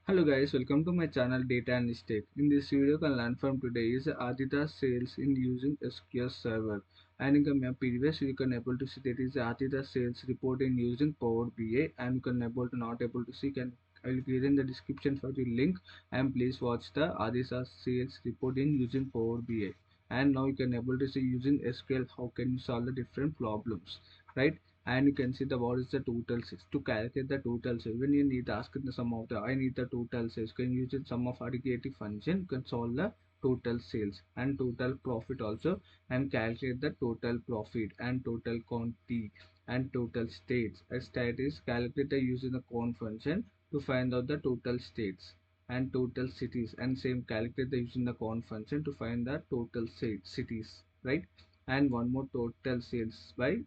Hello guys, welcome to my channel Data Analyst Tech. In this video, you can learn from today is Adidas sales in using SQL Server. And in my previous you can able to see that is Adidas sales report in using Power BI, and you can able to not able to see. Can I will give in the description for the link, and please watch the Adidas sales report in using Power BI. And now you can able to see using SQL how can you solve the different problems, right? And you can see the what is the total sales. To calculate the total sales, when you need to ask the sum of the I need the total sales, you can use the sum of aggregative function, you can solve the total sales and total profit also, and calculate the total profit and total quantity and total states. A state is calculated using the count function to find out the total states and total cities, and same calculate using the count function to find the total cities, right? And one more, total sales by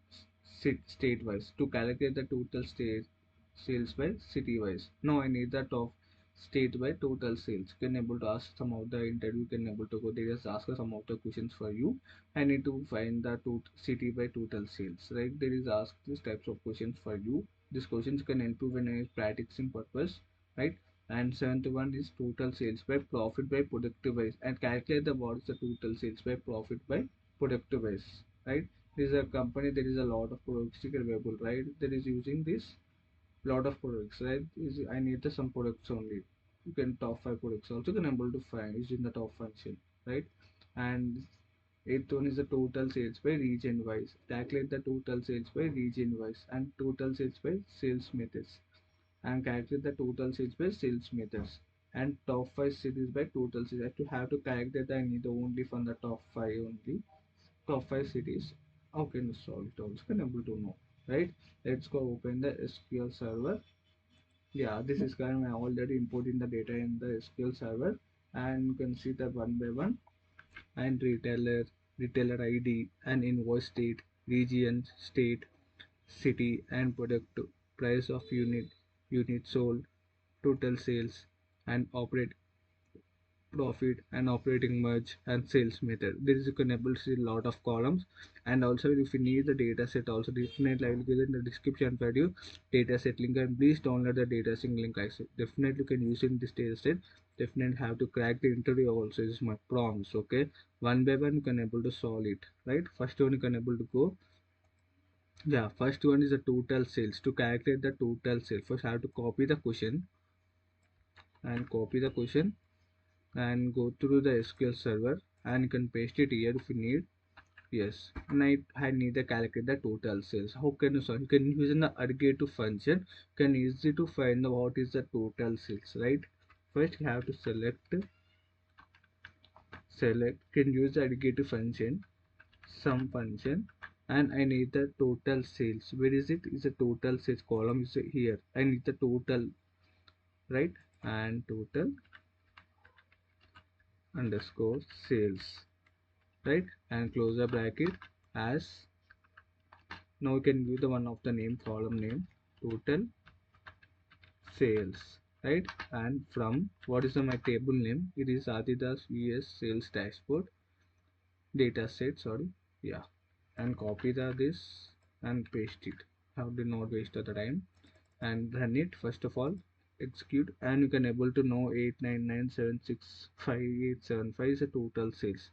state wise, to calculate the total state sales by city wise. Now I need the top state by total sales. Can able to ask some of the interview, can able to go there, just ask some of the questions for you. I need to find the city by total sales, right? There is ask these types of questions for you. These questions can improve when I practicing purpose, right? And seventh one is total sales by profit by productive wise, and calculate the what is the total sales by profit by productive wise, right? This is a company, there is a lot of products available, right? There is using this lot of products, right? Is I need the some products only. You can top five products also can able to find using the top function, right? And eighth one is the total sales by region wise. Calculate the total sales by region wise and total sales by sales methods, and calculate the total sales by sales methods, and top five cities by total sales. I have to calculate. I need only from the top five only, top five cities. How can you solve it also can able to know, right? Let's go open the SQL server. Yeah, this is kind of already importing the data in the SQL server, and you can see that one by one, and retailer ID, and invoice date, region, state, city, and product, price of unit sold, total sales, and operate profit and operating merge and sales method. There is, you can able to see a lot of columns. And also if you need the data set also, definitely I will give in the description for you data set link, and please download the data set link. I said definitely you can use in this data set. Definitely have to crack the interview also, is my promise. Okay, one by one you can able to solve it, right? First one you can able to go. Yeah, first one is the total sales. To calculate the total sales, first I have to copy the question, and go through the SQL server, and you can paste it here if you need. Yes, and I need to calculate the total sales. How can you solve? You can use an aggregative function. You can easy to find the what is the total sales, right? First you have to select, can use the aggregative function, sum function, and I need the total sales. Where is it? Is the total sales column is here. I need the total, right? And total underscore sales, right? And close the bracket. As now you can give the one of the name, column name, total sales, right? And from what is the my table name, it is Adidas US sales dashboard data set, sorry. Yeah, and copy this and paste it. How do not waste the time, and run it. First of all, execute, and you can able to know 899765875 is a total sales,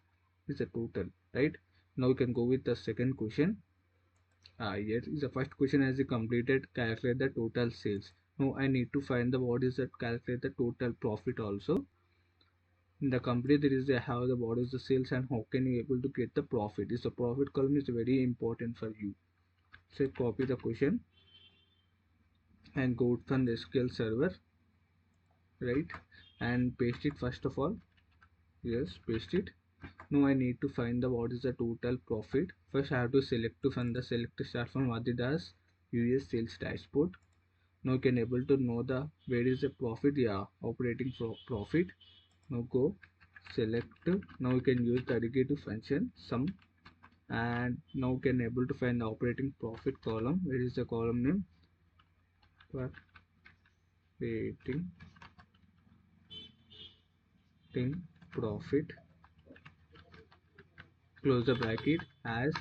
is a total, right? Now you can go with the second question. Yes, is the first question as you completed, calculate the total sales. Now I need to find the what is that, calculate the total profit also. In the company there is a how the what is the sales and how can you able to get the profit. Is the profit column is very important for you. So copy the question and go from the SQL server, right? And paste it first of all. Yes, paste it. Now I need to find the what is the total profit. First I have to select to find the select start from Adidas US sales dashboard. Now you can able to know the where is the profit. Yeah, operating profit. Now go select. Now you can use the aggregative function sum, and now you can able to find the operating profit column. Where is the column name? Operating profit, close the bracket, as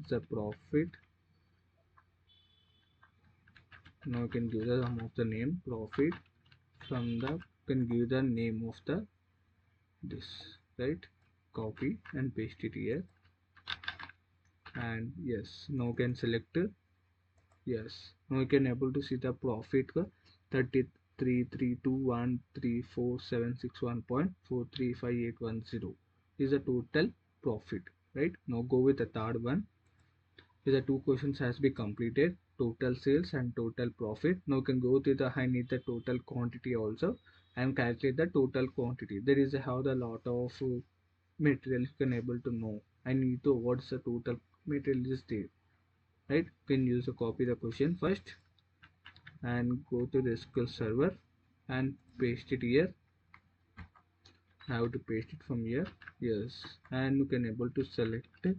the profit. Now you can give the sum of the name profit from the can give the name of the this, right? Copy and paste it here, and yes, now can select, yes, now you can able to see the profit 33,213,4,761.435810 is the total profit, right? Now go with the third one. Is the two questions has been completed, total sales and total profit. Now you can go to the I need the total quantity also and calculate the total quantity. There is a how the lot of material you can able to know. I need to what's the total material is there, right? You can use a copy the question first and go to the SQL server and paste it here. How to paste it from here, yes, and you can able to select it.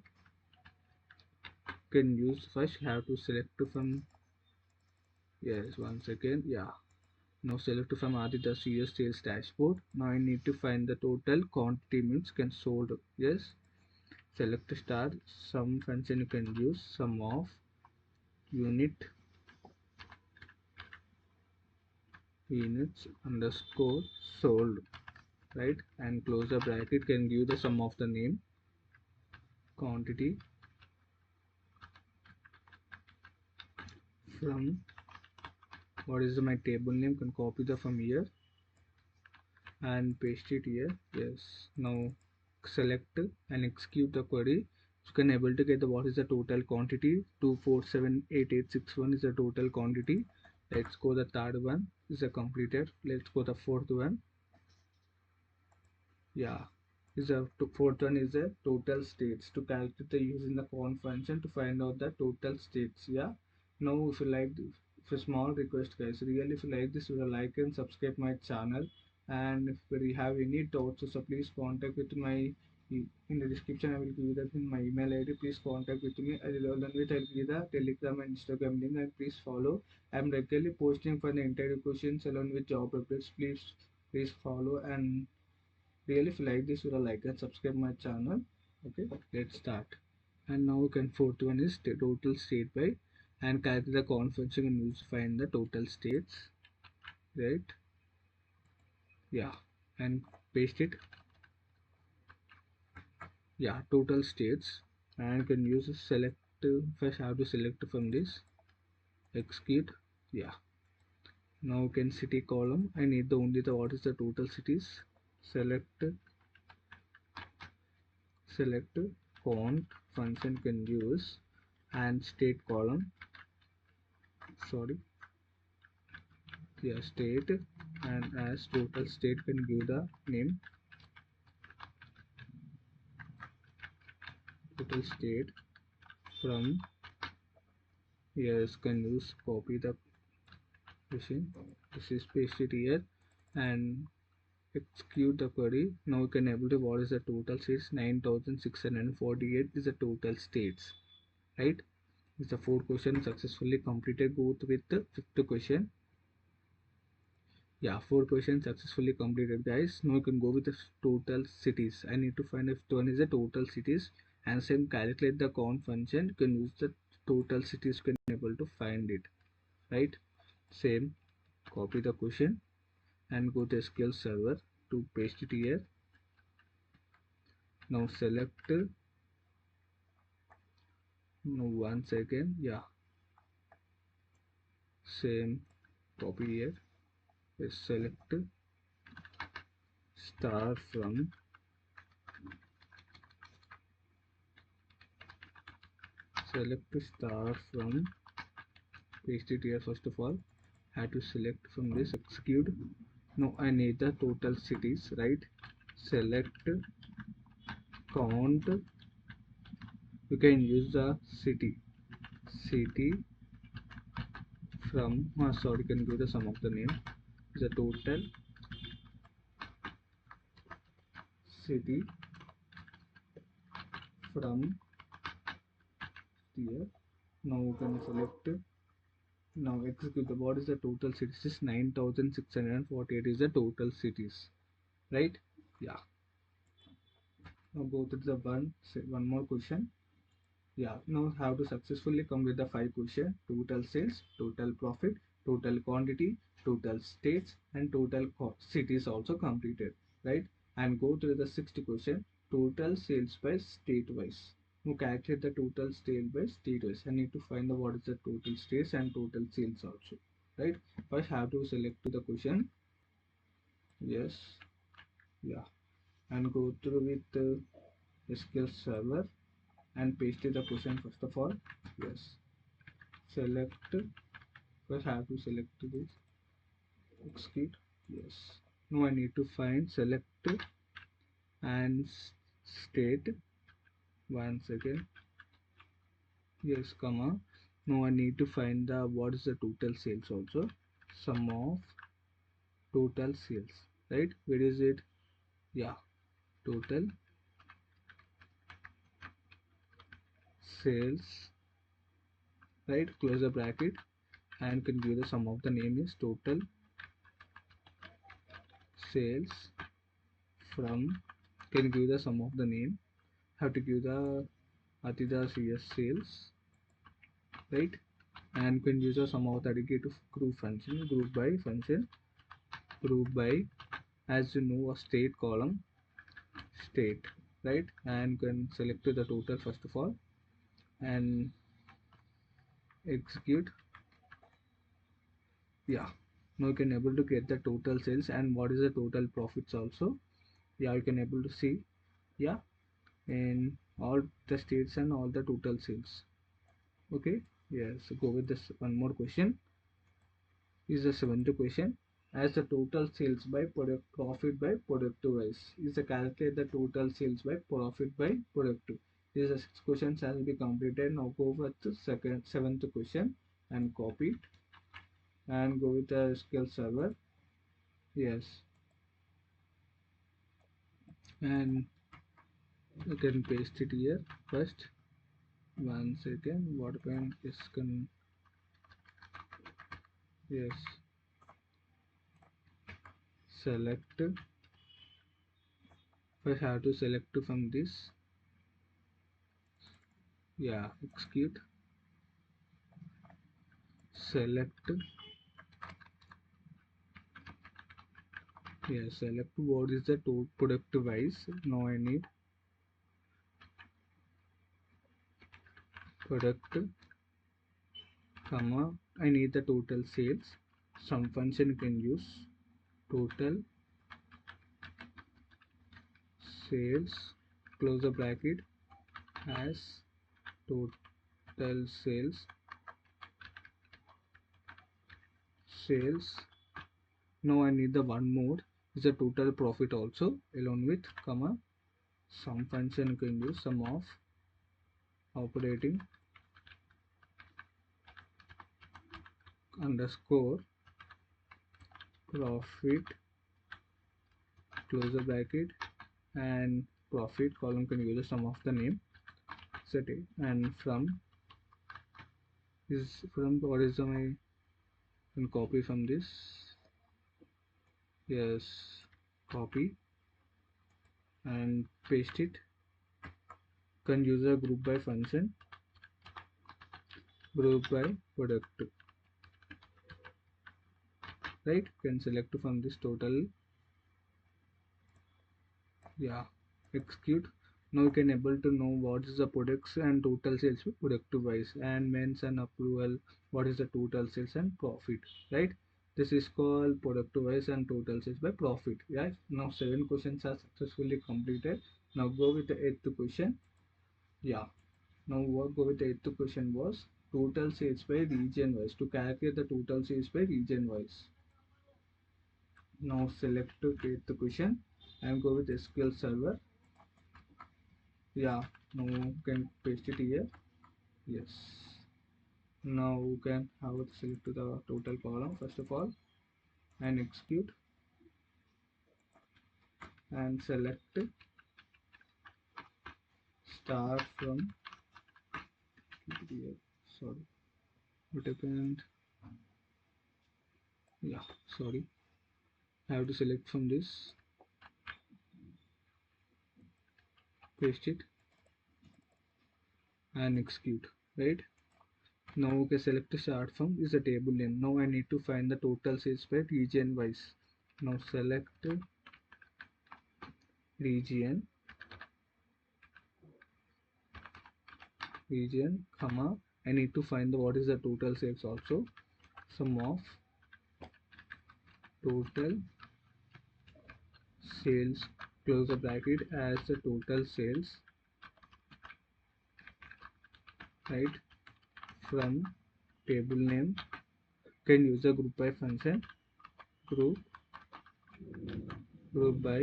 Can use first have to select from, yes, one second, yeah. Now select from Adidas US sales dashboard. Now I need to find the total quantity means can sold, yes. Select star, some function you can use sum of unit units underscore sold, right, and close the bracket, can give the sum of the name quantity from what is my table name, can copy the from here and paste it here, yes. Now select and execute the query. You can able to get the what is the total quantity, 2478861 is the total quantity. Let's go the third one is a completed. Let's go the fourth one, yeah, is a fourth one is a total states to calculate the using the conf function to find out the total states, yeah. Now if you like, if a small request guys, really if you like this, you like and subscribe my channel, and if you have any doubts so please contact with my in the description. I will give that in my email ID, please contact with me. I will along with I'll give the Telegram and Instagram link, and please follow. I'm regularly posting for the interview questions along with job updates. Please follow, and really if you like this, you will like and subscribe my channel. Okay, let's start. And now you can fourth one is the total state by and calculate the conference you can use to find the total states, right? Yeah, and paste it, yeah, total states, and can use select, first have to select from this, execute, yeah. Now you can city column, I need the only the what is the total cities, select select font function can use, and state column, sorry, yeah, state, and as total state can give the name total state from, yes, can use copy the question, this is paste it here and execute the query. Now you can able to what is the total states, 9648 is the total states, right? Is the fourth question successfully completed. Go with the fifth question. Yeah, four questions successfully completed guys. Now you can go with the total cities. I need to find if one is the total cities, and same calculate the count function, you can use the total cities, you can able to find it, right? Same, copy the question and go to SQL server to paste it here. Now select, no, one second, yeah, same, copy here, yes, select star from, select star from, paste it here. First of all have to select from this, execute. Now I need the total cities, right? Select count, you can use the city from, sorry, can give the sum of the name, the total city from here. Now you can select, now execute the what is the total cities is 9648 is the total cities, right? Yeah. Now go to the one more question. Yeah, now how to successfully complete the five question, total sales, total profit, total quantity, total states and total cities also completed, right? And go to the sixth question, total sales by state wise. Now calculate the total sale by state wise. I need to find the what is the total states and total sales also, right? First have to select the question. Yes, yeah, and go through with SQL server and paste the question first of all. Yes, select, first have to select this, execute. Yes, now I need to find select and state. One second. Yes, comma. Now I need to find the what is the total sales also. Sum of total sales, right? Where is it? Yeah, total sales, right? Close the bracket and can give the sum of the name is total sales from, can give the sum of the name, have to give the Adidas yes sales, right? And can use the sum of the aggregate group function, group by function, group by, as you know, a state column, state, right? And can select the total first of all and execute. Yeah, now you can able to get the total sales and what is the total profits also. Yeah, you can able to see. Yeah, in all the states and all the total sales. Okay, yes, go with this one more question. Is the seventh question. As the total sales by product, profit by productive wise is the calculate the total sales by profit by productive. These are six questions has been completed. Now go with the seventh question and copy it and go with the SQL server. Yes, and you can paste it here first. One second. What can is can, yes, select. First have to select from this. Yeah, execute. Select. Yeah, select what is the product wise. Now I need product, comma, I need the total sales. Some function you can use total sales, close the bracket, as total sales. Now I need the one more is the total profit also along with comma. Some function you can use sum of operating underscore profit, close the bracket, and profit column can use the sum of the name, set it, and from is from what is the my, can copy from this. Yes, copy and paste it. Can use a group by function, group by product, right? Can select from this total. Yeah, execute. Now you can able to know what is the products and total sales productive wise and mention approval what is the total sales and profit, right? This is called productive wise and total sales by profit. Yeah, now seven questions are successfully completed. Now go with the eighth question. Yeah, now what go with the eighth question was total sales by region wise, to calculate the total sales by region wise. Now select to eighth question and go with SQL server. Yeah, now you can paste it here. Yes, now you can have it select to the total column first of all and execute and select start from here. Sorry, what happened? Yeah, sorry, I have to select from this, paste it and execute, right? Now okay, select the start from is a table name. Now I need to find the total sales by region wise. Now select region, comma. I need to find the what is the total sales also. Sum of total sales, close the bracket, as the total sales, right, from table name. Can use the group by function, group by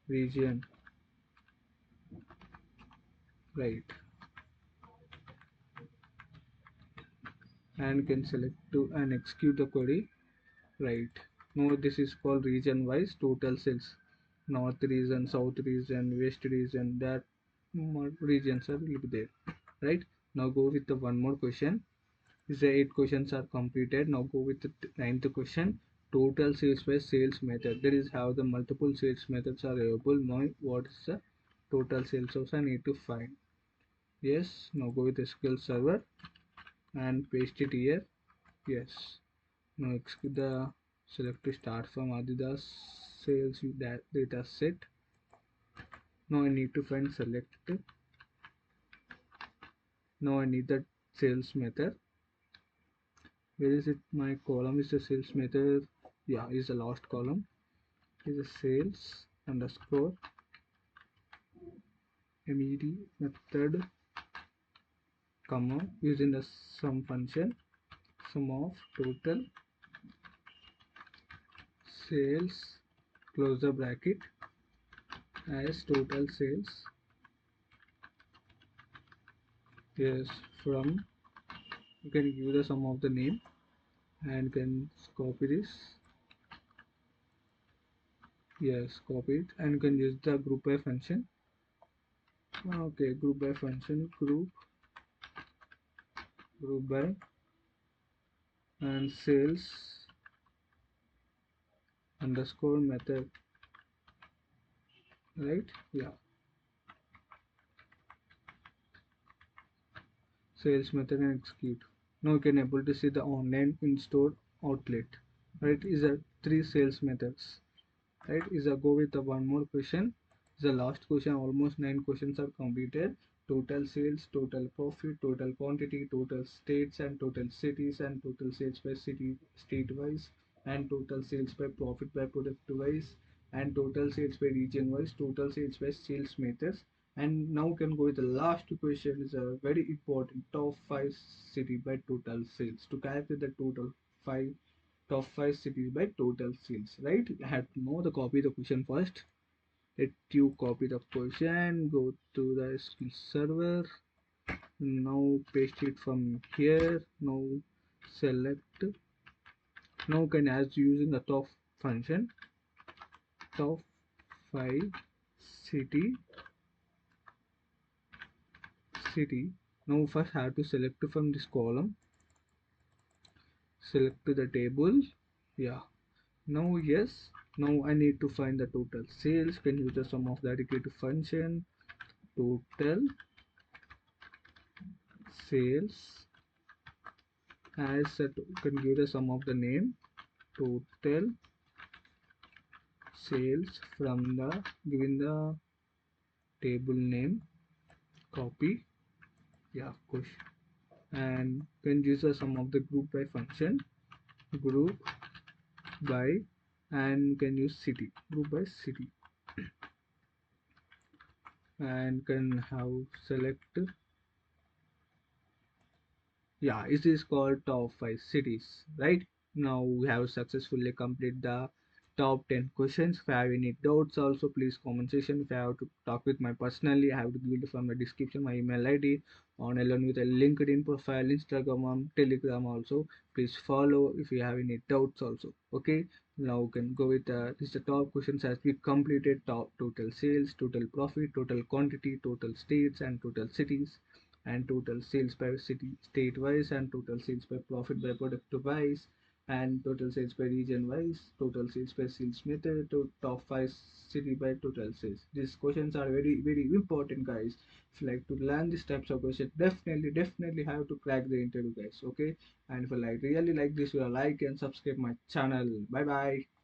region, right, and can select to and execute the query, right. Now this is called region wise total sales. North region, south region, west region, that more regions are will be there, right. Now go with the one more question. Is the 8 questions are completed. Now go with the ninth question. Total sales by sales method. There is how the multiple sales methods are available. Now what is the total sales also I need to find. Yes. Now go with SQL server and paste it here. Yes. Now execute the select to start from Adidas sales data set. Now I need to find select. Now I need the sales method. Where is it? My column is the sales method. Yeah, is the last column. Is a sales underscore med method, comma, using the sum function, sum of total sales, close the bracket, as total sales, yes, from, you can give the sum of the name and can copy this, yes, copy it, and can use the group by function. Okay, group by function, group by, and sales underscore method, right, yeah, sales method, and execute. Now you can able to see the online in-store outlet, right, is a 3 sales methods, right. Is a go with the one more question. Is the last question. Almost 9 questions are completed. Total sales, total profit, total quantity, total states and total cities, and total sales by city state wise, and total sales by profit by product wise, and total sales by region wise, total sales by sales methods. And now can go with the last question. Is a very important top 5 city by total sales to calculate the total 5 top 5 cities by total sales, right. I have to know the copy the question first. Let you copy the question, go to the SQL server. Now paste it from here. Now select. Now can as using the top function, top 5 city. Now first have to select from this column, select to the table, yeah. Now yes, now I need to find the total sales. Can use the sum of the dedicated function, total sales, as a can give the sum of the name, total sales, from the given the table name, copy, yeah, push, and can use the sum of the group by function, group by, and can use city, group by city, and can have select, yeah, it is called top 5 cities, right. Now we have successfully completed the top 10 questions. If you have any doubts also, please comment section. If I have to talk with my personally, I have to give it from the description my email id, on along with a LinkedIn profile, Instagram, Telegram also. Please follow if you have any doubts also. Okay, now we can go with this the top questions as we completed top total sales, total profit, total quantity, total states and total cities, and total sales by city state wise, and total sales by profit by product wise, and total sales by region wise, total sales by sales method, to top five city by total sales. These questions are very important, guys. If you like to learn these types of questions, definitely have to crack the interview, guys. Okay, and if you like really like this, you like and subscribe my channel. Bye bye.